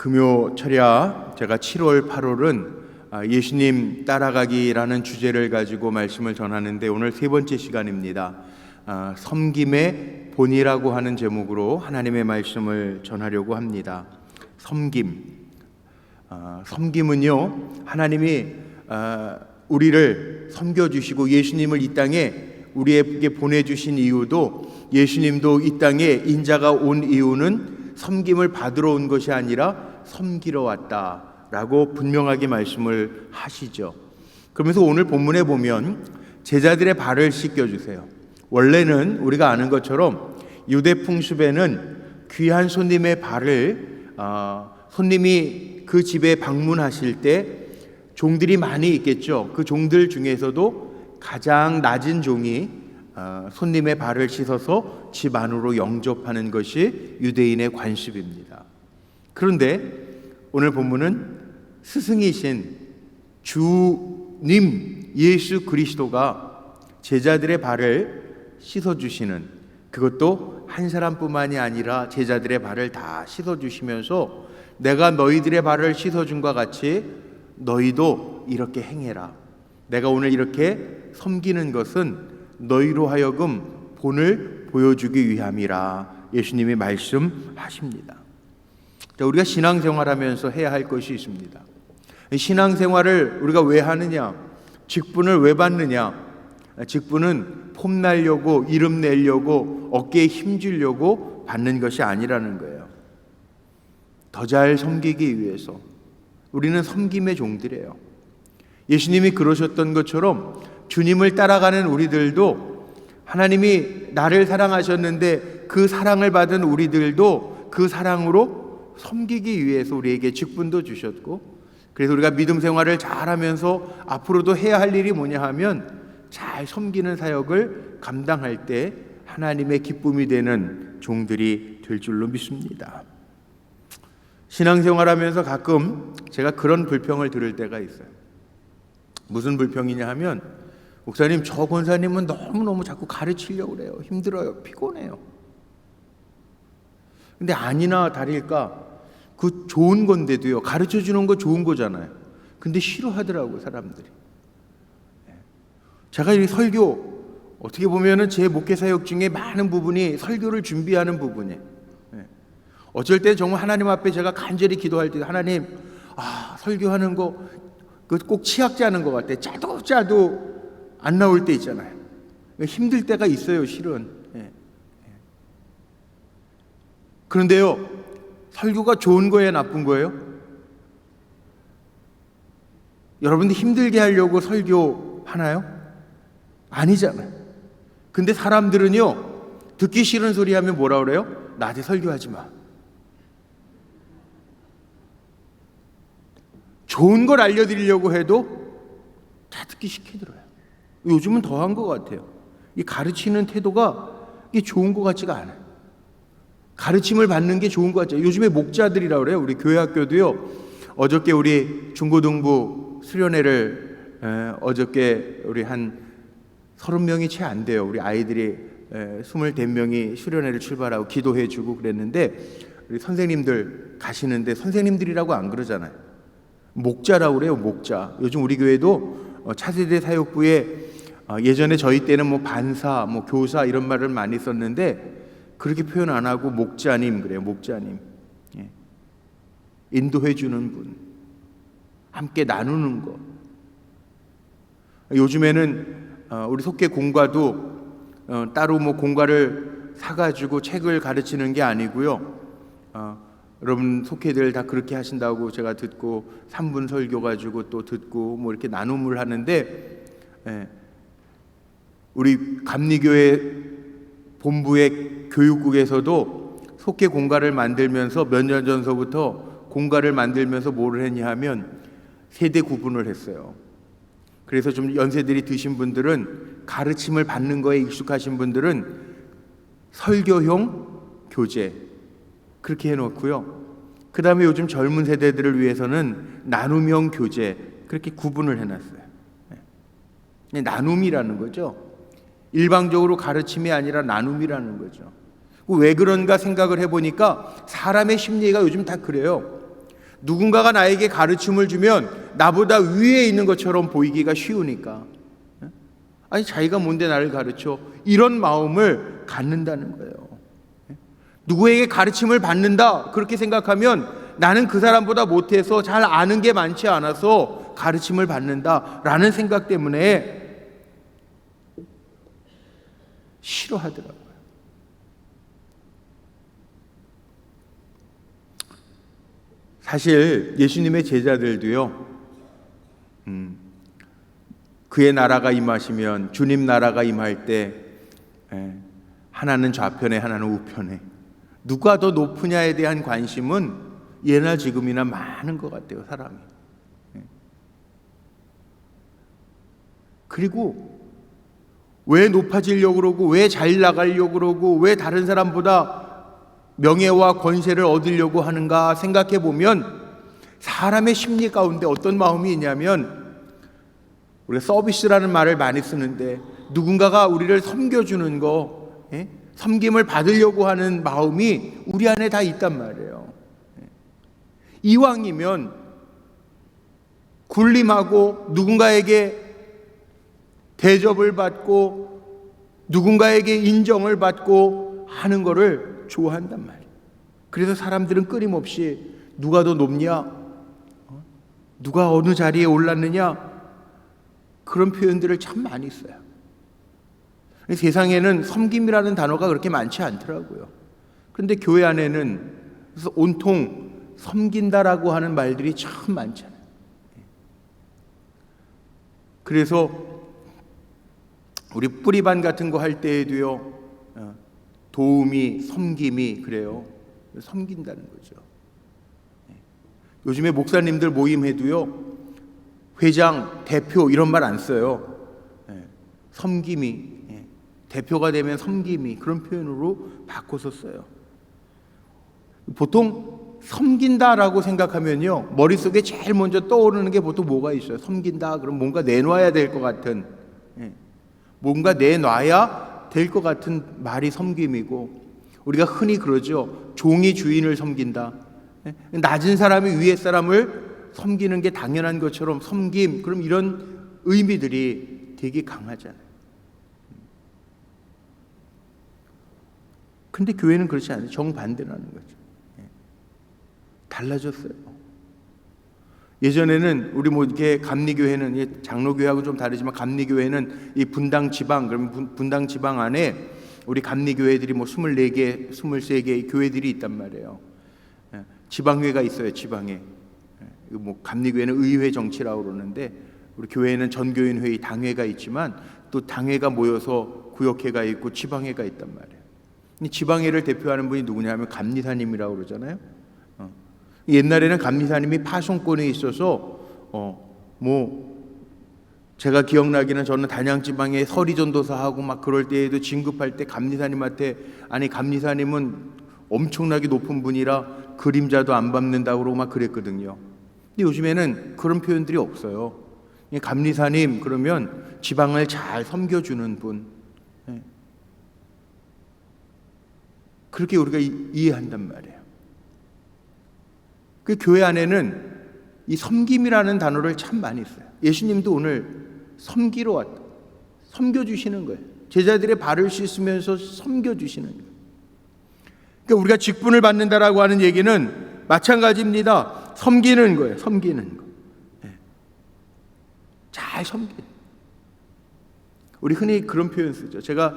금요 철야 제가 7월 8월은 예수님 따라가기라는 주제를 가지고 말씀을 전하는데 오늘 세 번째 시간입니다. 섬김의 본이라고 하는 제목으로 하나님의 말씀을 전하려고 합니다. 섬김은요, 하나님이 우리를 섬겨주시고 예수님을 이 땅에 우리에게 보내주신 이유도, 예수님도 이 땅에 인자가 온 이유는 섬김을 받으러 온 것이 아니라 섬기러 왔다라고 분명하게 말씀을 하시죠. 그러면서 오늘 본문에 보면 제자들의 발을 씻겨주세요. 원래는 우리가 아는 것처럼 유대 풍습에는 귀한 손님의 발을 손님이 그 집에 방문하실 때 종들이 많이 있겠죠. 그 종들 중에서도 가장 낮은 종이 손님의 발을 씻어서 집 안으로 영접하는 것이 유대인의 관습입니다. 그런데 오늘 본문은 스승이신 주님 예수 그리스도가 제자들의 발을 씻어주시는, 그것도 한 사람뿐만이 아니라 제자들의 발을 다 씻어주시면서 내가 너희들의 발을 씻어준과 같이 너희도 이렇게 행해라. 내가 오늘 이렇게 섬기는 것은 너희로 하여금 본을 보여주기 위함이라 예수님이 말씀하십니다. 우리가 신앙생활하면서 해야 할 것이 있습니다. 신앙생활을 우리가 왜 하느냐? 직분을 왜 받느냐? 직분은 폼날려고, 이름 내려고, 어깨에 힘주려고 받는 것이 아니라는 거예요. 더 잘 섬기기 위해서. 우리는 섬김의 종들이에요. 예수님이 그러셨던 것처럼 주님을 따라가는 우리들도, 하나님이 나를 사랑하셨는데 그 사랑을 받은 우리들도 그 사랑으로 섬기기 위해서 우리에게 직분도 주셨고, 그래서 우리가 믿음 생활을 잘하면서 앞으로도 해야 할 일이 뭐냐 하면 잘 섬기는 사역을 감당할 때 하나님의 기쁨이 되는 종들이 될 줄로 믿습니다. 신앙생활하면서 가끔 제가 그런 불평을 들을 때가 있어요. 무슨 불평이냐 하면, 목사님, 저 권사님은 너무너무 자꾸 가르치려고 그래요. 힘들어요. 피곤해요. 근데 아니나 다를까, 그 좋은 건데도요, 가르쳐 주는 거 좋은 거잖아요. 근데 싫어하더라고요, 사람들이. 제가 이 설교, 어떻게 보면은 제 목회 사역 중에 많은 부분이 설교를 준비하는 부분이에요. 어쩔 때 정말 하나님 앞에 제가 간절히 기도할 때, 하나님, 설교하는 거 꼭 치약제 하는 것 같아. 짜도 안 나올 때 있잖아요. 힘들 때가 있어요, 실은. 그런데요, 설교가 좋은 거예요, 나쁜 거예요? 여러분들 힘들게 하려고 설교하나요? 아니잖아요. 근데 사람들은요, 듣기 싫은 소리 하면 뭐라 그래요? 나한테 설교하지 마. 좋은 걸 알려드리려고 해도 다 듣기 싫게 들어요. 요즘은 더한 것 같아요. 이 가르치는 태도가 이게 좋은 것 같지가 않아요. 가르침을 받는 게 좋은 것 같죠. 요즘에 목자들이라고 그래요. 우리 교회 학교도요, 어저께 우리 중고등부 수련회를 어저께 우리 한 30명이 채 안 돼요. 우리 아이들이 24명이 수련회를 출발하고 기도해 주고 그랬는데, 우리 선생님들 가시는데 선생님들이라고 안 그러잖아요. 목자라고 그래요. 목자. 요즘 우리 교회도 차세대 사역부에 예전에 저희 때는 뭐 반사, 뭐 교사 이런 말을 많이 썼는데 그렇게 표현 안 하고 목자님 그래요. 목자님. 인도해 주는 분, 함께 나누는 거. 요즘에는 우리 속계 공과도 따로 뭐 공과를 사가지고 책을 가르치는 게 아니고요. 여러분 속회들 다 그렇게 하신다고 제가 듣고 3분 설교 가지고 또 듣고 뭐 이렇게 나눔을 하는데, 우리 감리교회 본부의 교육국에서도 속회 공과를 만들면서 몇 년 전서부터 공과를 만들면서 뭐를 했냐 하면 세대 구분을 했어요. 그래서 좀 연세들이 드신 분들은, 가르침을 받는 거에 익숙하신 분들은 설교형 교재 그렇게 해놓고요, 그 다음에 요즘 젊은 세대들을 위해서는 나눔형 교재 그렇게 구분을 해놨어요. 나눔이라는 거죠. 일방적으로 가르침이 아니라 나눔이라는 거죠. 왜 그런가 생각을 해보니까 사람의 심리가 요즘 다 그래요. 누군가가 나에게 가르침을 주면 나보다 위에 있는 것처럼 보이기가 쉬우니까, 아니 자기가 뭔데 나를 가르쳐, 이런 마음을 갖는다는 거예요. 누구에게 가르침을 받는다 그렇게 생각하면 나는 그 사람보다 못해서 잘 아는 게 많지 않아서 가르침을 받는다라는 생각 때문에 싫어하더라고요. 사실 예수님의 제자들도요, 그의 나라가 임하시면, 주님 나라가 임할 때 하나는 좌편에 하나는 우편에 누가 더 높으냐에 대한 관심은 예나 지금이나 많은 것 같아요, 사람이. 그리고 왜 높아지려고 그러고, 왜 잘 나가려고 그러고, 왜 다른 사람보다 명예와 권세를 얻으려고 하는가 생각해 보면 사람의 심리 가운데 어떤 마음이 있냐면, 우리가 서비스라는 말을 많이 쓰는데 누군가가 우리를 섬겨주는 거, 섬김을 받으려고 하는 마음이 우리 안에 다 있단 말이에요. 이왕이면 군림하고 누군가에게 대접을 받고 누군가에게 인정을 받고 하는 거를 좋아한단 말이에요. 그래서 사람들은 끊임없이 누가 더 높냐, 누가 어느 자리에 올랐느냐, 그런 표현들을 참 많이 써요. 세상에는 섬김이라는 단어가 그렇게 많지 않더라고요. 그런데 교회 안에는 그래서 온통 섬긴다라고 하는 말들이 참 많잖아요. 그래서 우리 뿌리반 같은 거 할 때에도요, 도움이, 섬김이 그래요. 섬긴다는 거죠. 요즘에 목사님들 모임해도요, 회장, 대표 이런 말 안 써요. 섬김이, 대표가 되면 섬김이, 그런 표현으로 바꿔서 써요. 보통 섬긴다라고 생각하면요, 머릿속에 제일 먼저 떠오르는 게 보통 뭐가 있어요? 섬긴다 그럼 뭔가 내놔야 될 것 같은, 뭔가 내놔야 될 것 같은 말이 섬김이고, 우리가 흔히 그러죠. 종이 주인을 섬긴다. 낮은 사람이 위에 사람을 섬기는 게 당연한 것처럼 섬김, 그럼 이런 의미들이 되게 강하잖아요. 근데 교회는 그렇지 않아요. 정반대라는 거죠. 달라졌어요. 예전에는 우리 뭐 이렇게 감리교회는, 장로교회하고 좀 다르지만 감리교회는 이 분당 지방, 그러면 분당 지방 안에 우리 감리교회들이 뭐 24개, 23개의 교회들이 있단 말이에요. 지방회가 있어요, 지방에. 뭐 감리교회는 의회 정치라고 그러는데, 우리 교회는 전교인 회의, 당회가 있지만 또 당회가 모여서 구역회가 있고 지방회가 있단 말이에요. 지방회를 대표하는 분이 누구냐 하면 감리사님이라고 그러잖아요. 옛날에는 감리사님이 파송권에 있어서 뭐 제가 기억나기는, 저는 단양지방에 서리전도사하고 막 그럴 때에도 진급할 때 감리사님한테, 아니 감리사님은 엄청나게 높은 분이라 그림자도 안 밟는다고 그러고 막 그랬거든요. 근데 요즘에는 그런 표현들이 없어요. 감리사님 그러면 지방을 잘 섬겨주는 분, 그렇게 우리가 이해한단 말이에요. 그 교회 안에는 이 섬김이라는 단어를 참 많이 써요. 예수님도 오늘 섬기러 왔다, 섬겨주시는 거예요. 제자들의 발을 씻으면서 섬겨주시는 거예요. 그러니까 우리가 직분을 받는다라고 하는 얘기는 마찬가지입니다. 섬기는 거예요. 섬기는 거. 잘 섬기는. 우리 흔히 그런 표현 쓰죠. 제가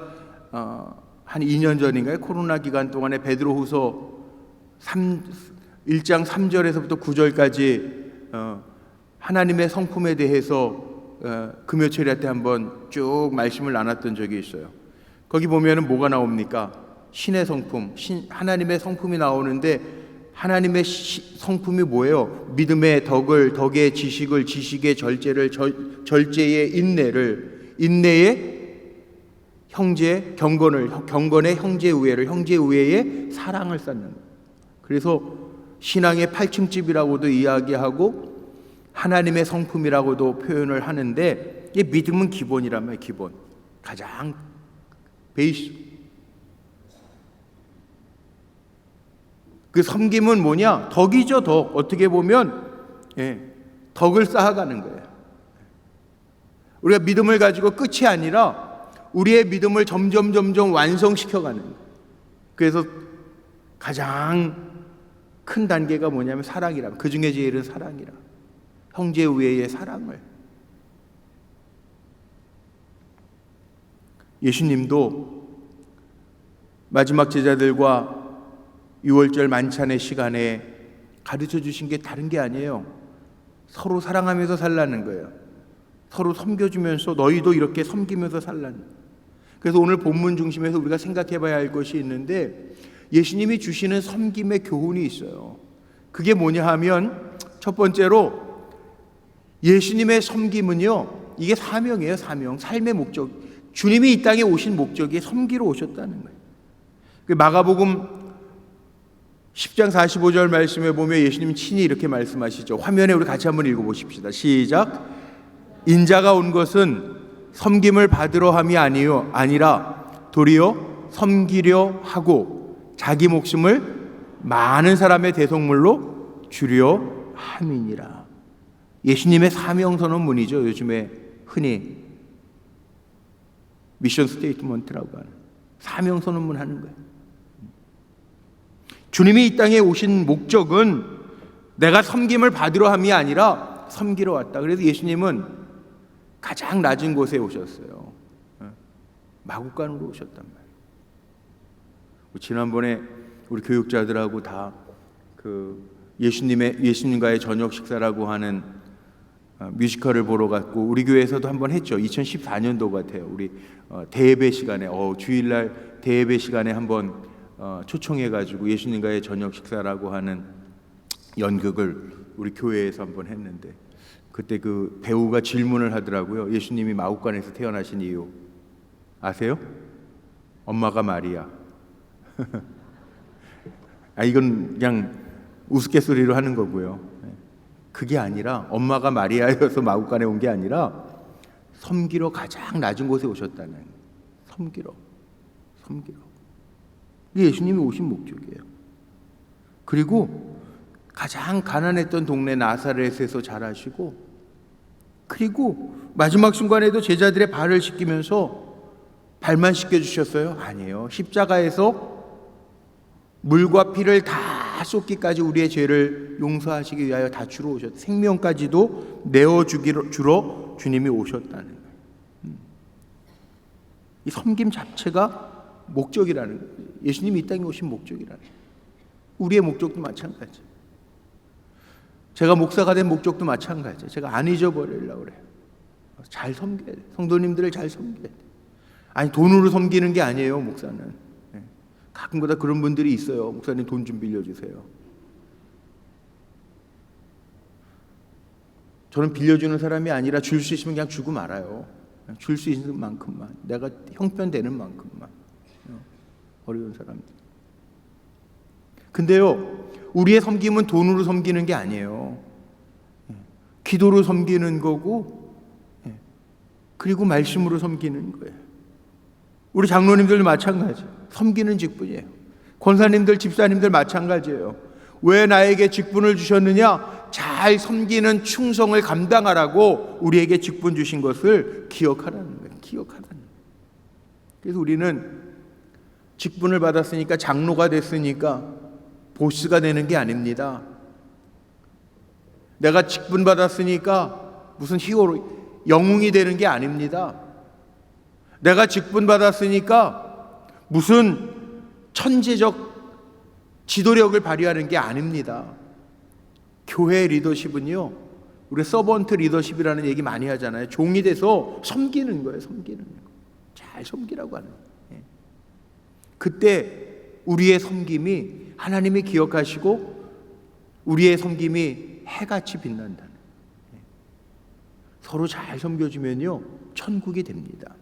한 2년 전인가요? 코로나 기간 동안에 베드로후서 1장 3절에서부터 9절까지 하나님의 성품에 대해서 금요철야 때 한번 쭉 말씀을 나눴던 적이 있어요. 거기 보면은 뭐가 나옵니까? 신의 성품, 하나님의 성품이 나오는데, 하나님의 성품이 뭐예요? 믿음의 덕을, 덕의 지식을, 지식의 절제를, 절제의 인내를, 인내의 형제, 경건을, 경건의 형제 우애를, 형제 우애의 사랑을 쌓는 거예요. 그래서 신앙의 8층집이라고도 이야기하고 하나님의 성품이라고도 표현을 하는데, 이 믿음은 기본이라면 기본, 가장 베이스. 그 섬김은 뭐냐? 덕이죠, 덕. 어떻게 보면 덕을 쌓아가는 거예요. 우리가 믿음을 가지고 끝이 아니라 우리의 믿음을 점점 완성시켜가는 거예요. 그래서 가장 큰 단계가 뭐냐면 사랑이라. 그 중에 제일은 사랑이라. 형제 우애의 사랑을. 예수님도 마지막 제자들과 6월절 만찬의 시간에 가르쳐 주신 게 다른 게 아니에요. 서로 사랑하면서 살라는 거예요. 서로 섬겨주면서 너희도 이렇게 섬기면서 살라는. 그래서 오늘 본문 중심에서 우리가 생각해 봐야 할 것이 있는데, 예수님이 주시는 섬김의 교훈이 있어요. 그게 뭐냐 하면, 첫 번째로 예수님의 섬김은요, 이게 사명이에요. 사명, 삶의 목적. 주님이 이 땅에 오신 목적이 섬기러 오셨다는 거예요. 마가복음 10장 45절 말씀에 보면 예수님 친히 이렇게 말씀하시죠. 화면에 우리 같이 한번 읽어보십시다. 시작. 인자가 온 것은 섬김을 받으러 함이 아니라 도리어 섬기려 하고 자기 목숨을 많은 사람의 대속물로 주려 함이니라. 예수님의 사명선언문이죠. 요즘에 흔히 미션 스테이트먼트라고 하는 사명선언문 하는 거예요. 주님이 이 땅에 오신 목적은 내가 섬김을 받으러 함이 아니라 섬기러 왔다. 그래서 예수님은 가장 낮은 곳에 오셨어요. 마구간으로 오셨단 말이에요. 지난번에 우리 교육자들하고 다 그 예수님과의 저녁 식사라고 하는 뮤지컬을 보러 갔고, 우리 교회에서도 한번 했죠. 2014년도 같아요. 우리 대예배 시간에 주일날 대예배 시간에 한번 초청해가지고 예수님과의 저녁 식사라고 하는 연극을 우리 교회에서 한번 했는데, 그때 그 배우가 질문을 하더라고요. 예수님이 마구간에서 태어나신 이유 아세요? 엄마가 마리아. 이건 그냥 우스갯소리로 하는 거고요. 그게 아니라 엄마가 마리아여서 마구간에 온 게 아니라 섬기러 가장 낮은 곳에 오셨다는 거예요. 섬기러. 이게 예수님이 오신 목적이에요. 그리고 가장 가난했던 동네 나사렛에서 자라시고, 그리고 마지막 순간에도 제자들의 발을 씻기면서 발만 씻겨주셨어요? 아니에요. 십자가에서 물과 피를 다 쏟기까지 우리의 죄를 용서하시기 위하여 다 주러 오셨다. 생명까지도 내어주러 주님이 오셨다는 거예요. 이 섬김 자체가 목적이라는 거예요. 예수님이 이 땅에 오신 목적이라는 거예요. 우리의 목적도 마찬가지. 제가 목사가 된 목적도 마찬가지. 제가 안 잊어버리려고 그래요. 잘 섬겨야 돼요. 성도님들을 잘 섬겨야 돼요. 아니, 돈으로 섬기는 게 아니에요, 목사는. 가끔가다 그런 분들이 있어요. 목사님 돈 좀 빌려주세요. 저는 빌려주는 사람이 아니라 줄 수 있으면 그냥 주고 말아요. 줄 수 있는 만큼만, 내가 형편되는 만큼만. 어려운 사람들. 근데요, 우리의 섬김은 돈으로 섬기는 게 아니에요. 기도로 섬기는 거고, 그리고 말씀으로 섬기는 거예요. 우리 장로님들도 마찬가지. 섬기는 직분이에요. 권사님들, 집사님들 마찬가지예요. 왜 나에게 직분을 주셨느냐? 잘 섬기는 충성을 감당하라고 우리에게 직분 주신 것을 기억하라는 거예요. 기억하라는 거예요. 그래서 우리는 직분을 받았으니까, 장로가 됐으니까 보스가 되는 게 아닙니다. 내가 직분 받았으니까 무슨 히어로, 영웅이 되는 게 아닙니다. 내가 직분 받았으니까 무슨 천재적 지도력을 발휘하는 게 아닙니다. 교회 리더십은요, 우리 서번트 리더십이라는 얘기 많이 하잖아요. 종이 돼서 섬기는 거예요. 섬기는 거. 잘 섬기라고 하는 거예요. 그때 우리의 섬김이 하나님이 기억하시고 우리의 섬김이 해같이 빛난다는 거예요. 서로 잘 섬겨주면요, 천국이 됩니다.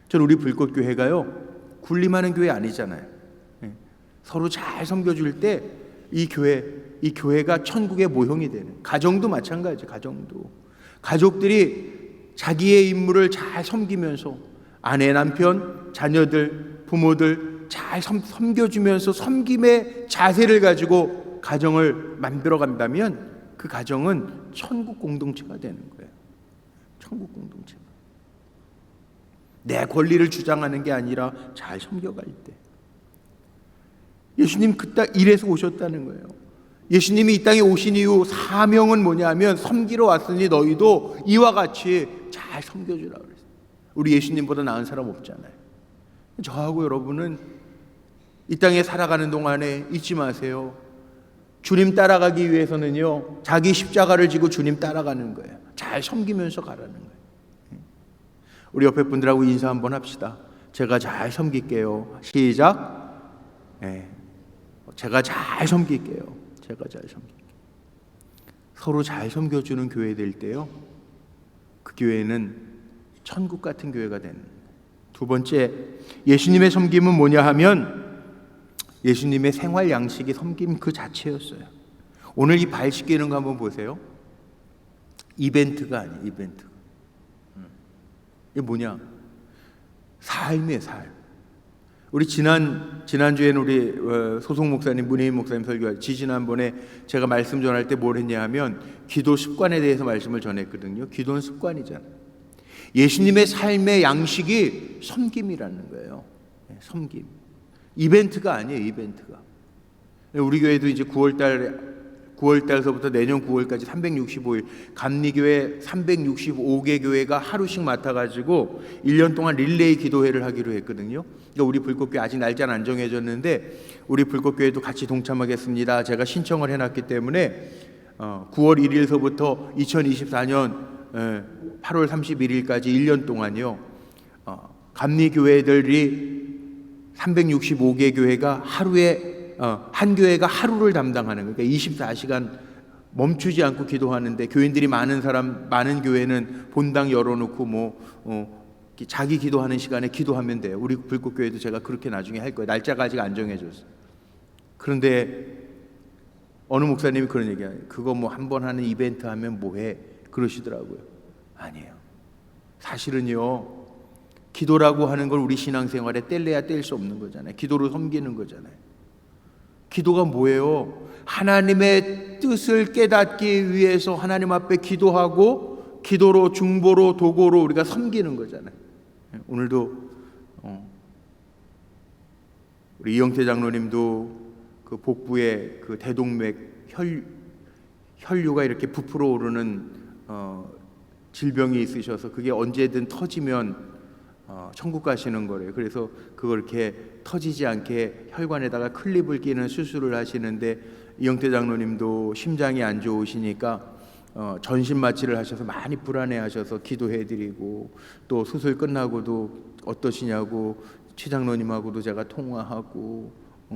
저는 우리 불꽃교회가요, 군림하는 교회 아니잖아요. 서로 잘 섬겨줄 때 이 교회가 천국의 모형이 되는. 가정도 마찬가지죠. 가족들이 자기의 임무를 잘 섬기면서 아내, 남편, 자녀들, 부모들 잘 섬겨주면서 섬김의 자세를 가지고 가정을 만들어 간다면 그 가정은 천국 공동체가 되는 거예요. 천국 공동체가. 내 권리를 주장하는 게 아니라 잘 섬겨갈 때. 예수님 그 땅 이래서 오셨다는 거예요. 예수님이 이 땅에 오신 이후 사명은 뭐냐면 섬기러 왔으니 너희도 이와 같이 잘 섬겨주라 그랬어요. 우리 예수님보다 나은 사람 없잖아요. 저하고 여러분은 이 땅에 살아가는 동안에 잊지 마세요. 주님 따라가기 위해서는요, 자기 십자가를 지고 주님 따라가는 거예요. 잘 섬기면서 가라는 거예요. 우리 옆에 분들하고 인사 한번 합시다. 제가 잘 섬길게요. 시작. 네. 제가 잘 섬길게요. 제가 잘 섬길게요. 서로 잘 섬겨주는 교회 될 때요, 그 교회는 천국 같은 교회가 되는 거예요. 두 번째, 예수님의 섬김은 뭐냐 하면 예수님의 생활 양식이 섬김 그 자체였어요. 오늘 이 발 씻기는 거 한번 보세요. 이벤트가 아니에요. 이벤트. 이게 뭐냐? 삶이에요. 삶. 우리 지난주에는 우리 소송 목사님, 문혜인 목사님 설교, 지난번에 제가 말씀 전할 때 뭘 했냐 하면 기도 습관에 대해서 말씀을 전했거든요. 기도는 습관이잖아요. 예수님의 삶의 양식이 섬김이라는 거예요. 섬김. 이벤트가 아니에요. 이벤트가. 우리 교회도 이제 9월달서부터 내년 9월까지 365일 감리교회 365개 교회가 하루씩 맡아가지고 1년 동안 릴레이 기도회를 하기로 했거든요. 그러니까 우리 불꽃교회 아직 날짜는 안 정해졌는데 우리 불꽃교회도 같이 동참하겠습니다. 제가 신청을 해놨기 때문에 9월 1일서부터 2024년 8월 31일까지 1년 동안요, 감리교회들이 365개 교회가 하루에 한 교회가 하루를 담당하는, 그러니까 24시간 멈추지 않고 기도하는데, 교인들이 많은 교회는 본당 열어놓고 자기 기도하는 시간에 기도하면 돼요. 우리 불꽃교회도 제가 그렇게 나중에 할 거예요. 날짜가 아직 안 정해졌어요. 그런데 어느 목사님이 그런 얘기해요. 그거 한 번 하는 이벤트 하면 뭐해? 그러시더라고요. 아니에요. 사실은요, 기도라고 하는 걸 우리 신앙생활에 뗄래야 뗄 수 없는 거잖아요. 기도로 섬기는 거잖아요. 기도가 뭐예요? 하나님의 뜻을 깨닫기 위해서 하나님 앞에 기도하고 기도로, 중보로, 도고로 우리가 섬기는 거잖아요. 오늘도 우리 이영태 장로님도 그 복부에 그 대동맥 혈류가 이렇게 부풀어 오르는 질병이 있으셔서 그게 언제든 터지면 천국 가시는 거래요. 그래서 그걸 이렇게 터지지 않게 혈관에다가 클립을 끼는 수술을 하시는데, 이영태 장로님도 심장이 안 좋으시니까 전신 마취를 하셔서 많이 불안해하셔서 기도해드리고, 또 수술 끝나고도 어떠시냐고 최 장로님하고도 제가 통화하고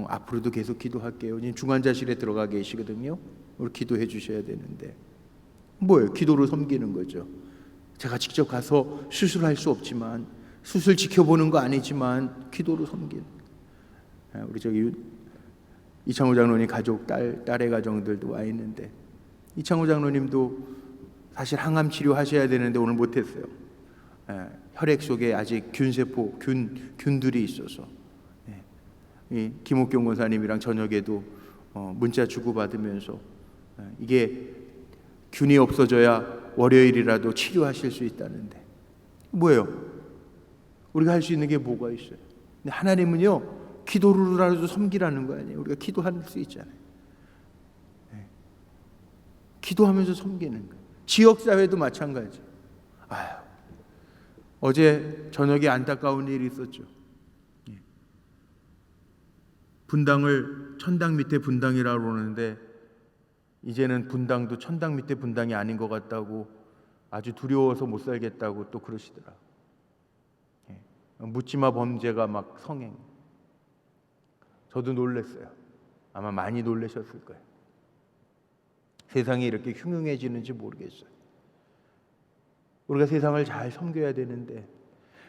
앞으로도 계속 기도할게요. 지금 중환자실에 들어가 계시거든요. 우리 기도해 주셔야 되는데 뭐예요? 기도로 섬기는 거죠. 제가 직접 가서 수술할 수 없지만, 수술 지켜보는 거 아니지만 기도로 섬기는. 우리 저기 이창호 장로님 가족, 딸의 가정들도 와 있는데, 이창호 장로님도 사실 항암 치료하셔야 되는데 오늘 못했어요. 혈액 속에 아직 균세포, 균들이 있어서. 이 김옥경 권사님이랑 저녁에도 문자 주고받으면서 이게 균이 없어져야 월요일이라도 치료하실 수 있다는데, 뭐예요? 우리가 할 수 있는 게 뭐가 있어요? 근데 하나님은요, 기도로라도 섬기라는 거 아니에요. 우리가 기도할 수 있잖아요. 기도하면서 섬기는 거예요. 지역사회도 마찬가지. 어제 저녁에 안타까운 일이 있었죠. 분당을 천당 밑에 분당이라고 그러는데, 이제는 분당도 천당 밑에 분당이 아닌 것 같다고, 아주 두려워서 못 살겠다고 또 그러시더라. 묻지마 범죄가 막 성행. 저도 놀랐어요. 아마 많이 놀라셨을 거예요. 세상이 이렇게 흉흉해지는지 모르겠어요. 우리가 세상을 잘 섬겨야 되는데,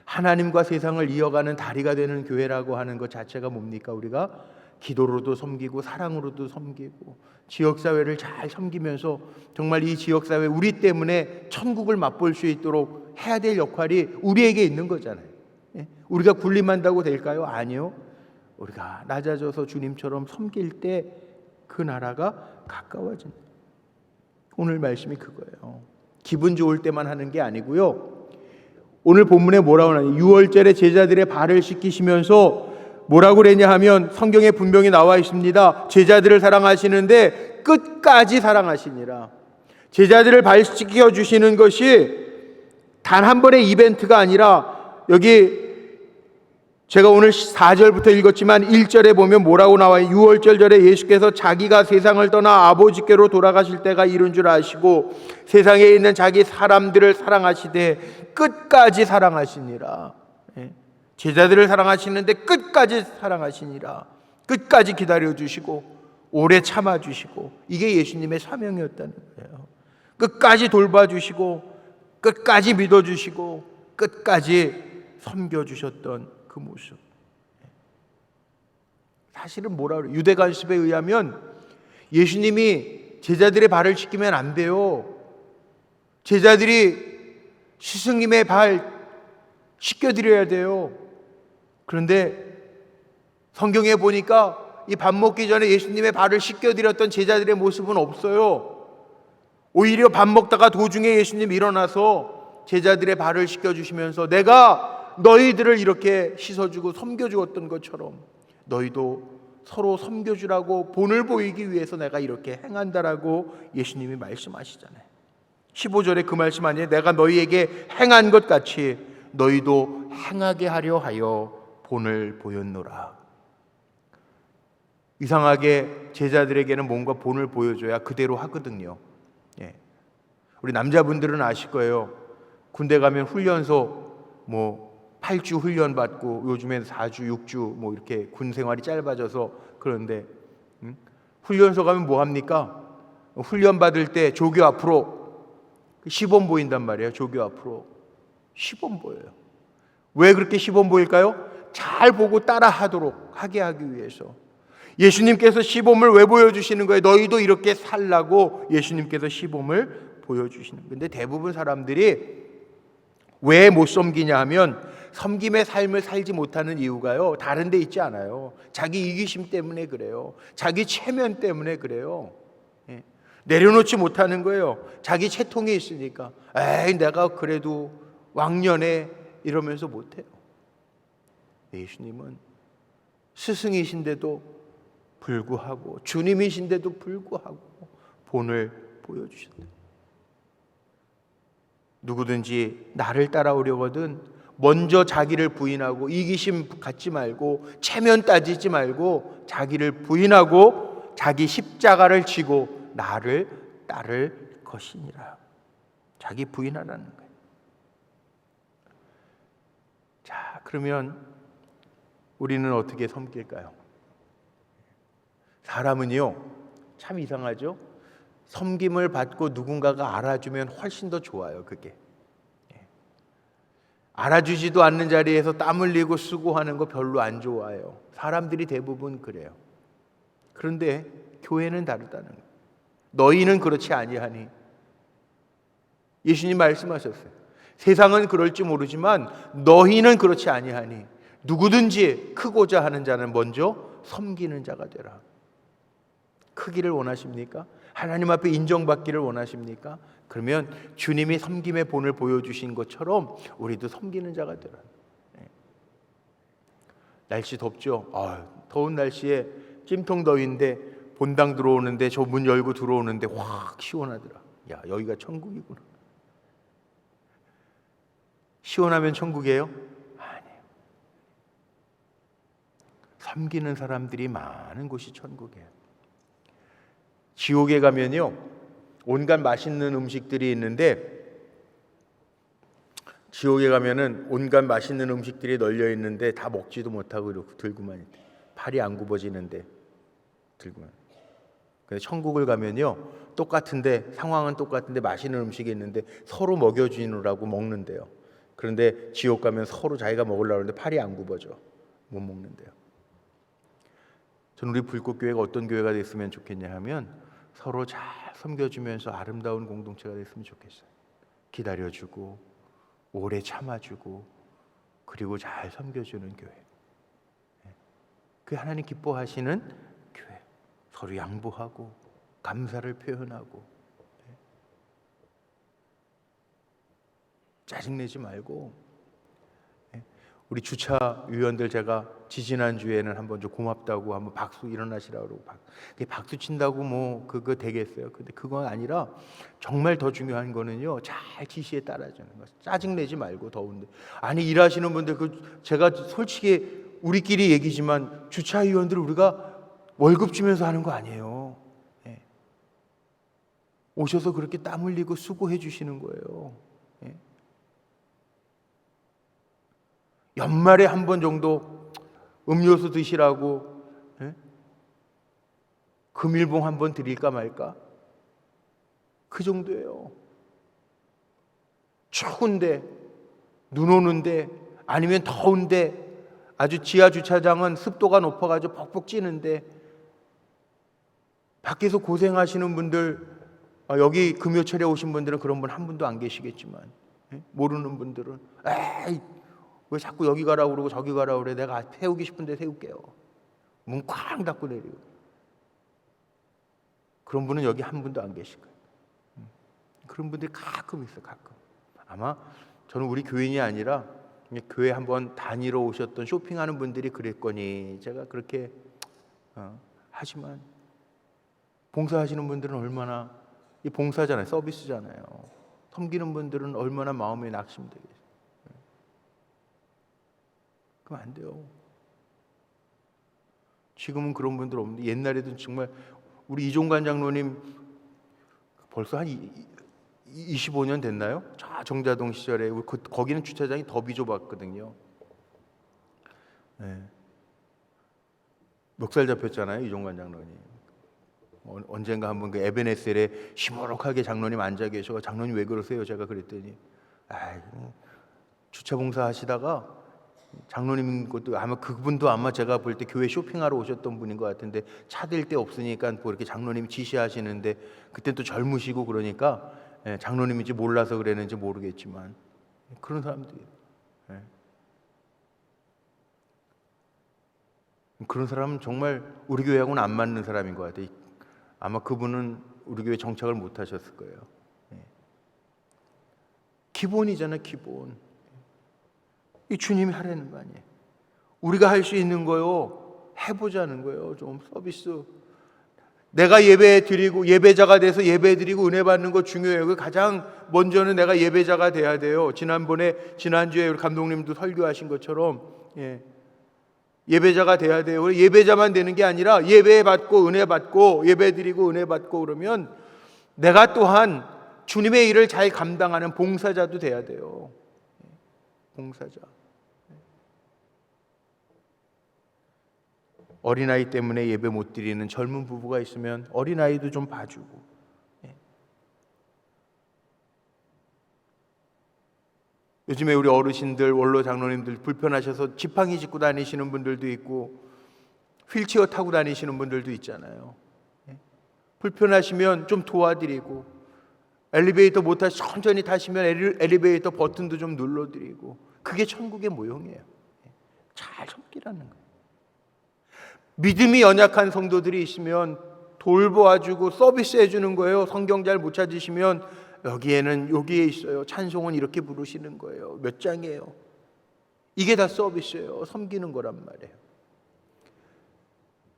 하나님과 세상을 이어가는 다리가 되는 교회라고 하는 것 자체가 뭡니까? 우리가 기도로도 섬기고 사랑으로도 섬기고 지역사회를 잘 섬기면서 정말 이 지역사회, 우리 때문에 천국을 맛볼 수 있도록 해야 될 역할이 우리에게 있는 거잖아요. 우리가 군림한다고 될까요? 아니요. 우리가 낮아져서 주님처럼 섬길 때 그 나라가 가까워진다. 오늘 말씀이 그거예요. 기분 좋을 때만 하는 게 아니고요. 오늘 본문에 뭐라고 하냐, 유월절에 제자들의 발을 씻기시면서 뭐라고 그랬냐 하면 성경에 분명히 나와 있습니다. 제자들을 사랑하시는데 끝까지 사랑하시니라. 제자들을 발 씻겨 주시는 것이 단 한 번의 이벤트가 아니라, 여기 제가 오늘 4절부터 읽었지만 1절에 보면 뭐라고 나와요? 유월절에 예수께서 자기가 세상을 떠나 아버지께로 돌아가실 때가 이른 줄 아시고 세상에 있는 자기 사람들을 사랑하시되 끝까지 사랑하시니라. 제자들을 사랑하시는데 끝까지 사랑하시니라. 끝까지 기다려주시고 오래 참아주시고, 이게 예수님의 사명이었다는 거예요. 끝까지 돌봐주시고 끝까지 믿어주시고 끝까지 섬겨주셨던 그 모습. 사실은 뭐라 그래요? 유대관습에 의하면 예수님이 제자들의 발을 씻기면 안 돼요. 제자들이 스승님의 발 씻겨드려야 돼요. 그런데 성경에 보니까 이 밥 먹기 전에 예수님의 발을 씻겨드렸던 제자들의 모습은 없어요. 오히려 밥 먹다가 도중에 예수님 일어나서 제자들의 발을 씻겨주시면서 내가 너희들을 이렇게 씻어주고 섬겨주었던 것처럼 너희도 서로 섬겨주라고 본을 보이기 위해서 내가 이렇게 행한다라고 예수님이 말씀하시잖아요. 15절에 그 말씀 아니에요? 내가 너희에게 행한 것 같이 너희도 행하게 하려 하여 본을 보였노라. 이상하게 제자들에게는 뭔가 본을 보여줘야 그대로 하거든요. 우리 남자분들은 아실 거예요. 군대 가면 훈련소 8주 훈련 받고 요즘엔 4주, 6주 이렇게 군 생활이 짧아져서 그런데 훈련소 가면 뭐 합니까? 훈련 받을 때 조교 앞으로 시범 보인단 말이에요. 조교 앞으로 시범 보여요. 왜 그렇게 시범 보일까요? 잘 보고 따라 하게 하기 위해서. 예수님께서 시범을 왜 보여주시는 거예요? 너희도 이렇게 살라고 예수님께서 시범을 보여주시는 거예요. 근데 대부분 사람들이 왜 못 섬기냐 하면 섬김의 삶을 살지 못하는 이유가요, 다른 데 있지 않아요. 자기 이기심 때문에 그래요. 자기 체면 때문에 그래요. 내려놓지 못하는 거예요. 자기 채통이 있으니까. 내가 그래도 왕년에 이러면서 못해요. 예수님은 스승이신데도 불구하고 주님이신데도 불구하고 본을 보여주셨다. 누구든지 나를 따라오려거든 먼저 자기를 부인하고 이기심 갖지 말고 체면 따지지 말고 자기를 부인하고 자기 십자가를 지고 나를 따를 것이니라. 자기 부인하라는 거예요. 자, 그러면 우리는 어떻게 섬길까요? 사람은요, 참 이상하죠? 섬김을 받고 누군가가 알아주면 훨씬 더 좋아요. 그게 알아주지도 않는 자리에서 땀 흘리고 수고하는 거 별로 안 좋아해요. 사람들이 대부분 그래요. 그런데 교회는 다르다는 거예요. 너희는 그렇지 아니하니. 예수님 말씀하셨어요. 세상은 그럴지 모르지만 너희는 그렇지 아니하니. 누구든지 크고자 하는 자는 먼저 섬기는 자가 되라. 크기를 원하십니까? 하나님 앞에 인정받기를 원하십니까? 그러면 주님이 섬김의 본을 보여주신 것처럼 우리도 섬기는 자가 되라. 날씨 덥죠? 더운 날씨에 찜통 더위인데 본당 들어오는데 저 문 열고 들어오는데 확 시원하더라. 야, 여기가 천국이구나. 시원하면 천국이에요? 아니에요. 섬기는 사람들이 많은 곳이 천국이에요. 지옥에 가면요, 온갖 맛있는 음식들이 있는데, 지옥에 가면은 온갖 맛있는 음식들이 널려 있는데 다 먹지도 못하고 이렇게 들고만 있대. 팔이 안 굽어지는데 들고만. 근데 천국을 가면요, 똑같은데 상황은 똑같은데 맛있는 음식이 있는데 서로 먹여주느라고 먹는데요. 그런데 지옥 가면 서로 자기가 먹으려고 하는데 팔이 안 굽어져. 못 먹는데요. 저는 우리 불꽃교회가 어떤 교회가 됐으면 좋겠냐 하면 서로 잘 섬겨주면서 아름다운 공동체가 됐으면 좋겠어요. 기다려주고 오래 참아주고 그리고 잘 섬겨주는 교회. 그게 하나님 기뻐하시는 교회. 서로 양보하고 감사를 표현하고 짜증내지 말고. 우리 주차위원들 제가 지지난주에는 한번 좀 고맙다고 한번 박수 일어나시라고 그러고 박수 친다고 뭐 그거 되겠어요? 근데 그건 아니라 정말 더 중요한 거는요, 잘 지시에 따라주는 거. 짜증내지 말고. 더운데 아니 일하시는 분들 제가 솔직히 우리끼리 얘기지만 주차위원들 우리가 월급 주면서 하는 거 아니에요. 오셔서 그렇게 땀 흘리고 수고해 주시는 거예요. 연말에 한 번 정도 음료수 드시라고 금일봉 한 번 드릴까 말까? 그 정도예요. 추운데, 눈 오는데, 아니면 더운데, 아주 지하 주차장은 습도가 높아가지고 퍽퍽 찌는데, 밖에서 고생하시는 분들, 여기 금요철에 오신 분들은 그런 분 한 분도 안 계시겠지만, 모르는 분들은 에이 왜 자꾸 여기 가라고 그러고 저기 가라고 그래. 내가 세우기 싶은데 세울게요. 문 쾅 닫고 내리고. 그런 분은 여기 한 분도 안 계실 거예요. 그런 분들이 가끔 있어요. 가끔. 아마 저는 우리 교인이 아니라 교회 한번 다니러 오셨던 쇼핑하는 분들이 그랬거니 제가 그렇게 하지만 봉사하시는 분들은 얼마나, 이 봉사잖아요. 서비스잖아요. 섬기는 분들은 얼마나 마음에 낙심되겠어요. 그럼 안 돼요. 지금은 그런 분들 없는데 옛날에도 정말 우리 이종관 장로님 벌써 한 25년 됐나요? 자, 정자동 시절에 거기는 주차장이 더 비좁았거든요. 멱살 잡혔잖아요, 이종관 장로님. 언젠가 한번 그 에베네셀에 시무룩하게 장로님 앉아 계셔. 장로님 왜 그러세요? 제가 그랬더니 주차 봉사 하시다가 장로님 것도 아마 그분도 아마 제가 볼 때 교회 쇼핑하러 오셨던 분인 것 같은데 차 댈 데 없으니까 뭐 이렇게 장로님 지시하시는데 그때 또 젊으시고 그러니까 장로님인지 몰라서 그랬는지 모르겠지만 그런 사람들이 그런 사람은 정말 우리 교회하고는 안 맞는 사람인 것 같아요. 아마 그분은 우리 교회 정착을 못 하셨을 거예요. 기본이잖아요, 기본. 이 주님이 하라는 거 아니에요. 우리가 할 수 있는 거요, 해보자는 거예요. 좀 서비스. 내가 예배 드리고 예배자가 돼서 예배 드리고 은혜 받는 거 중요해요. 그 가장 먼저는 내가 예배자가 돼야 돼요. 지난주에 우리 감독님도 설교하신 것처럼 예배자가 돼야 돼요. 예배자만 되는 게 아니라 예배 받고 은혜 받고 예배 드리고 은혜 받고 그러면 내가 또한 주님의 일을 잘 감당하는 봉사자도 돼야 돼요. 봉사자. 어린아이 때문에 예배 못 드리는 젊은 부부가 있으면 어린아이도 좀 봐주고, 요즘에 우리 어르신들, 원로 장로님들 불편하셔서 지팡이 짚고 다니시는 분들도 있고 휠체어 타고 다니시는 분들도 있잖아요. 불편하시면 좀 도와드리고, 엘리베이터 못 타시 천천히 타시면 엘리베이터 버튼도 좀 눌러드리고, 그게 천국의 모형이에요. 잘 섬기라는 거예요. 믿음이 연약한 성도들이 있으면 돌보아주고 서비스해 주는 거예요. 성경 잘 못 찾으시면 여기에 있어요. 찬송은 이렇게 부르시는 거예요. 몇 장이에요. 이게 다 서비스예요. 섬기는 거란 말이에요.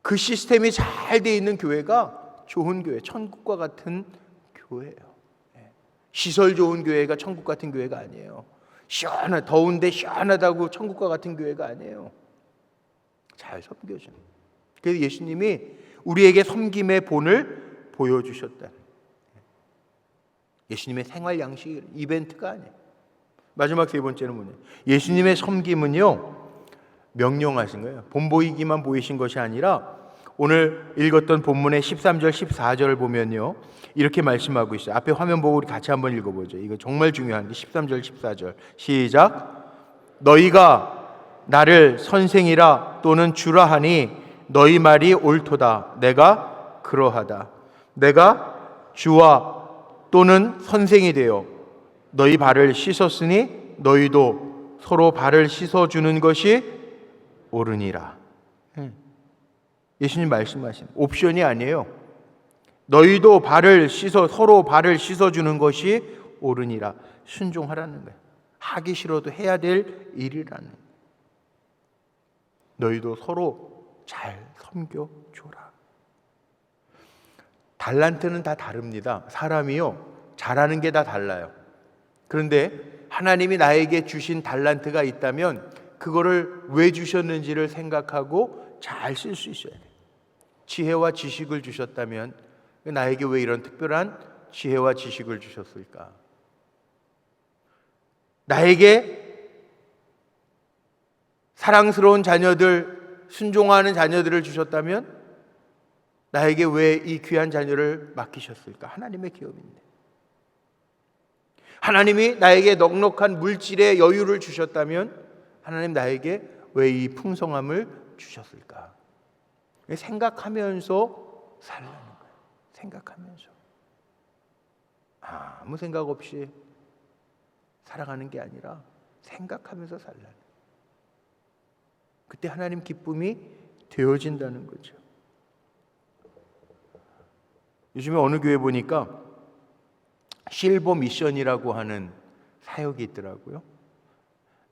그 시스템이 잘 돼 있는 교회가 좋은 교회, 천국과 같은 교회예요. 시설 좋은 교회가 천국 같은 교회가 아니에요. 더운데 시원하다고 천국과 같은 교회가 아니에요. 잘 섬겨주는. 그래서 예수님이 우리에게 섬김의 본을 보여주셨다. 예수님의 생활 양식, 이벤트가 아니에요. 마지막 세 번째는 뭐냐? 예수님의 섬김은요, 명령하신 거예요. 본보이기만 보이신 것이 아니라 오늘 읽었던 본문의 13절, 14절을 보면요, 이렇게 말씀하고 있어요. 앞에 화면 보고 우리 같이 한번 읽어보죠. 이거 정말 중요한 게 13절, 14절. 시작. 너희가 나를 선생이라 또는 주라 하니 너희 말이 옳도다. 내가 그러하다. 내가 주와 또는 선생이 되어 너희 발을 씻었으니 너희도 서로 발을 씻어주는 것이 옳으니라. 예수님 말씀하신 옵션이 아니에요. 너희도 서로 발을 씻어주는 것이 옳으니라. 순종하라는 거예요. 하기 싫어도 해야 될 일이라는 거예요. 너희도 서로 잘 섬겨줘라. 달란트는 다 다릅니다. 사람이요, 잘하는 게 다 달라요. 그런데 하나님이 나에게 주신 달란트가 있다면 그거를 왜 주셨는지를 생각하고 잘 쓸 수 있어야 돼요. 지혜와 지식을 주셨다면 나에게 왜 이런 특별한 지혜와 지식을 주셨을까? 나에게 사랑스러운 자녀들, 순종하는 자녀들을 주셨다면 나에게 왜 이 귀한 자녀를 맡기셨을까? 하나님의 기업인데. 하나님이 나에게 넉넉한 물질의 여유를 주셨다면 하나님 나에게 왜 이 풍성함을 주셨을까? 생각하면서 살라는 거예요. 생각하면서. 아무 생각 없이 살아가는 게 아니라 생각하면서 살라는 거예요. 그때 하나님 기쁨이 되어진다는 거죠. 요즘에 어느 교회 보니까 실버 미션이라고 하는 사역이 있더라고요.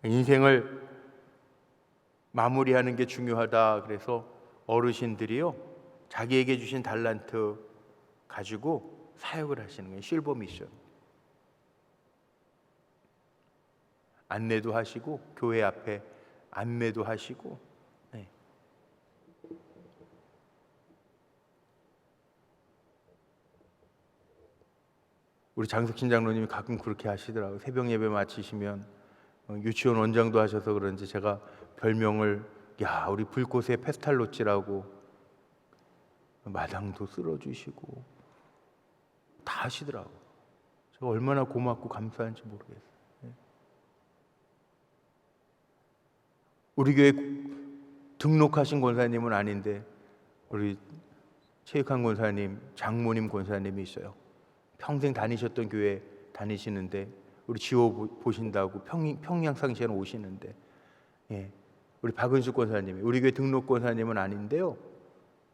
인생을 마무리하는 게 중요하다. 그래서 어르신들이요, 자기에게 주신 달란트 가지고 사역을 하시는 거예요. 실버 미션. 안내도 하시고 교회 앞에 안내도 하시고. 네. 우리 장석신 장로님이 가끔 그렇게 하시더라고요. 새벽 예배 마치시면 유치원 원장도 하셔서 그런지 제가 별명을 야 우리 불꽃의 페스탈로찌라고, 마당도 쓸어주시고 다 하시더라고요. 제가 얼마나 고맙고 감사한지 모르겠어요. 우리 교회 등록하신 권사님은 아닌데 우리 최익환 권사님, 장모님 권사님이 있어요. 평생 다니셨던 교회 다니시는데 우리 지호 보신다고 평양상시에 오시는데, 예, 우리 박은숙 권사님이 우리 교회 등록 권사님은 아닌데요.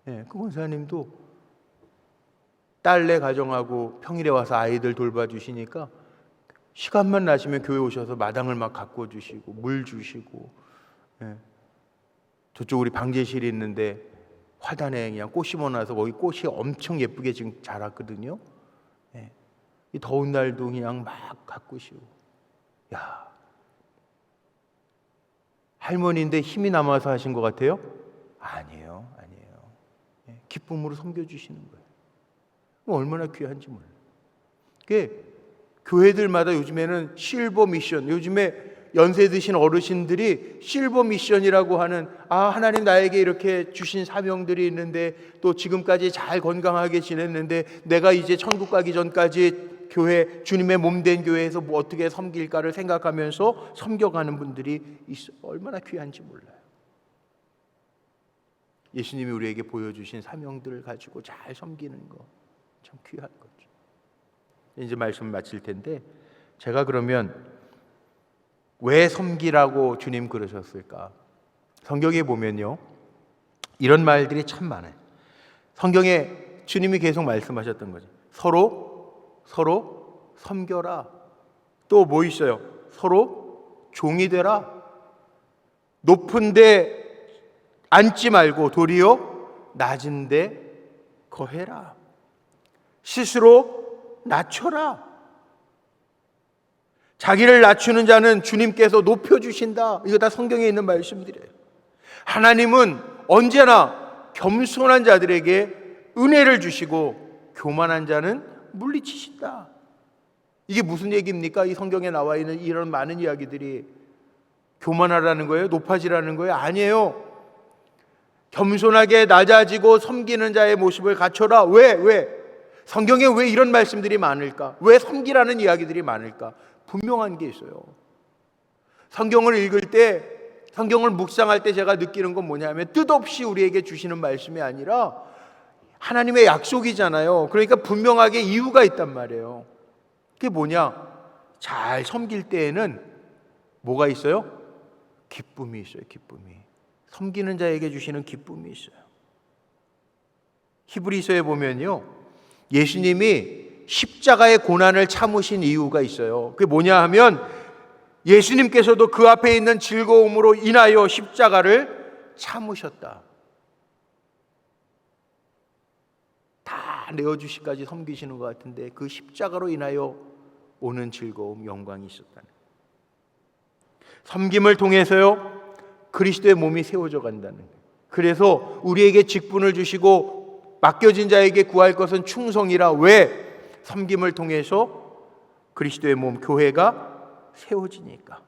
예, 그 권사님도 딸내 가정하고 평일에 와서 아이들 돌봐주시니까 시간만 나시면 교회 오셔서 마당을 막 가꿔 주시고 물 주시고. 예. 저쪽 우리 방제실이 있는데 화단에 그냥 꽃 심어놔서 거기 꽃이 엄청 예쁘게 지금 자랐거든요. 예. 이 더운 날도 그냥 막 가꾸시고. 야, 할머니인데 힘이 남아서 하신 것 같아요? 아니에요. 예. 기쁨으로 섬겨주시는 거예요. 얼마나 귀한지 몰라요. 그게 교회들마다 요즘에는 실버 미션, 요즘에 연세 드신 어르신들이 실버 미션이라고 하는, 하나님 나에게 이렇게 주신 사명들이 있는데 또 지금까지 잘 건강하게 지냈는데 내가 이제 천국 가기 전까지 교회, 주님의 몸 된 교회에서 뭐 어떻게 섬길까를 생각하면서 섬겨가는 분들이 있어. 얼마나 귀한지 몰라요. 예수님이 우리에게 보여주신 사명들을 가지고 잘 섬기는 거 참 귀한 거죠. 이제 말씀 마칠 텐데, 제가 그러면 왜 섬기라고 주님 그러셨을까? 성경에 보면요, 이런 말들이 참 많아요. 성경에 주님이 계속 말씀하셨던 거죠. 서로 섬겨라. 또 뭐 있어요? 서로 종이 되라. 높은 데 앉지 말고 도리어 낮은 데 거해라. 스스로 낮춰라. 자기를 낮추는 자는 주님께서 높여주신다. 이거 다 성경에 있는 말씀들이에요. 하나님은 언제나 겸손한 자들에게 은혜를 주시고 교만한 자는 물리치신다. 이게 무슨 얘기입니까? 이 성경에 나와 있는 이런 많은 이야기들이 교만하라는 거예요? 높아지라는 거예요? 아니에요. 겸손하게 낮아지고 섬기는 자의 모습을 갖춰라. 왜? 성경에 왜 이런 말씀들이 많을까? 왜 섬기라는 이야기들이 많을까? 분명한 게 있어요. 성경을 읽을 때, 성경을 묵상할 때 제가 느끼는 건 뭐냐면 뜻없이 우리에게 주시는 말씀이 아니라 하나님의 약속이잖아요. 그러니까 분명하게 이유가 있단 말이에요. 그게 뭐냐? 잘 섬길 때에는 뭐가 있어요? 기쁨이 있어요. 기쁨이. 섬기는 자에게 주시는 기쁨이 있어요. 히브리서에 보면요, 예수님이 십자가의 고난을 참으신 이유가 있어요. 그게 뭐냐 하면 예수님께서도 그 앞에 있는 즐거움으로 인하여 십자가를 참으셨다. 다 내어주시까지 섬기시는 것 같은데 그 십자가로 인하여 오는 즐거움, 영광이 있었다는. 섬김을 통해서요, 그리스도의 몸이 세워져 간다는. 그래서 우리에게 직분을 주시고 맡겨진 자에게 구할 것은 충성이라. 왜? 섬김을 통해서 그리스도의 몸, 교회가 세워지니까.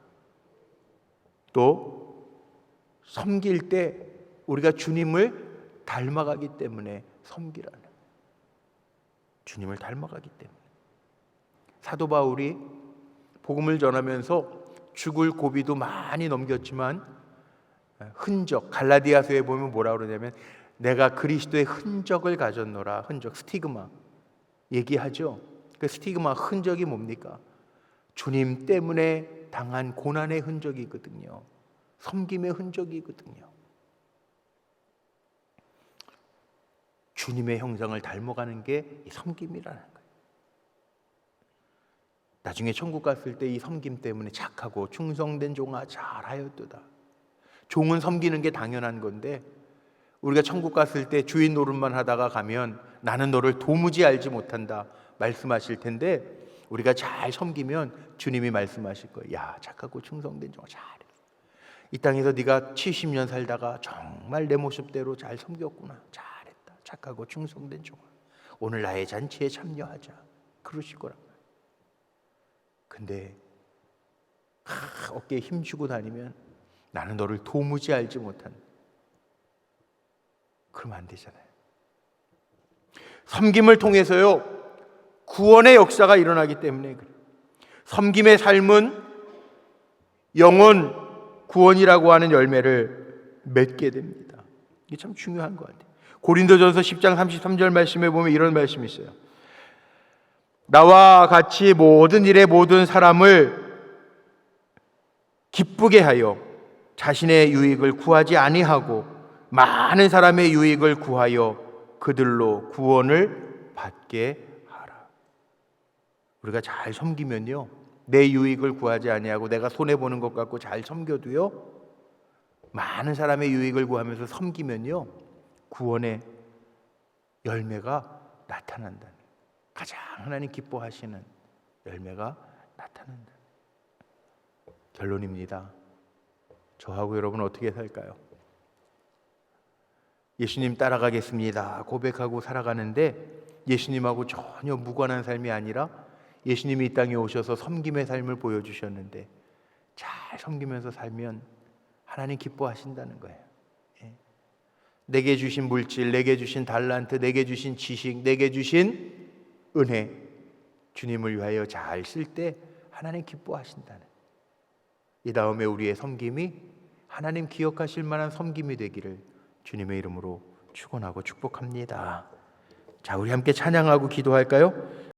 또 섬길 때 우리가 주님을 닮아가기 때문에 섬기라는. 주님을 닮아가기 때문에. 사도 바울이 복음을 전하면서 죽을 고비도 많이 넘겼지만 흔적, 갈라디아서에 보면 뭐라 그러냐면 내가 그리스도의 흔적을 가졌노라. 흔적, 스티그마 얘기하죠. 그 스티그마, 흔적이 뭡니까? 주님 때문에 당한 고난의 흔적이거든요. 섬김의 흔적이거든요. 주님의 형상을 닮아가는 게 이 섬김이라는 거예요. 나중에 천국 갔을 때 이 섬김 때문에 착하고 충성된 종아 잘하였도다. 종은 섬기는 게 당연한 건데 우리가 천국 갔을 때 주인 노릇만 하다가 가면 나는 너를 도무지 알지 못한다 말씀하실 텐데, 우리가 잘 섬기면 주님이 말씀하실 거예요. 야, 착하고 충성된 종아 잘했어. 이 땅에서 네가 70년 살다가 정말 내 모습대로 잘 섬겼구나. 잘했다. 착하고 충성된 종아. 오늘 나의 잔치에 참여하자. 그러실 거란 말이에요. 근데 어깨에 힘주고 다니면 나는 너를 도무지 알지 못한다. 그러면 안 되잖아요. 섬김을 통해서요, 구원의 역사가 일어나기 때문에 그래요. 섬김의 삶은 영혼 구원이라고 하는 열매를 맺게 됩니다. 이게 참 중요한 것 같아요. 고린도전서 10장 33절 말씀에 보면 이런 말씀이 있어요. 나와 같이 모든 일에 모든 사람을 기쁘게 하여 자신의 유익을 구하지 아니하고 많은 사람의 유익을 구하여 그들로 구원을 받게 하라. 우리가 잘 섬기면요, 내 유익을 구하지 아니하고 내가 손해보는 것 같고 잘 섬겨도요, 많은 사람의 유익을 구하면서 섬기면요, 구원의 열매가 나타난다. 가장 하나님 기뻐하시는 열매가 나타난다. 결론입니다. 저하고 여러분 어떻게 살까요? 예수님 따라가겠습니다 고백하고 살아가는데 예수님하고 전혀 무관한 삶이 아니라 예수님이 이 땅에 오셔서 섬김의 삶을 보여주셨는데 잘 섬기면서 살면 하나님 기뻐하신다는 거예요. 내게 주신 물질, 내게 주신 달란트, 내게 주신 지식, 내게 주신 은혜, 주님을 위하여 잘 쓸 때 하나님 기뻐하신다는. 이 다음에 우리의 섬김이 하나님 기억하실 만한 섬김이 되기를 주님의 이름으로 축원하고 축복합니다. 자, 우리 함께 찬양하고 기도할까요?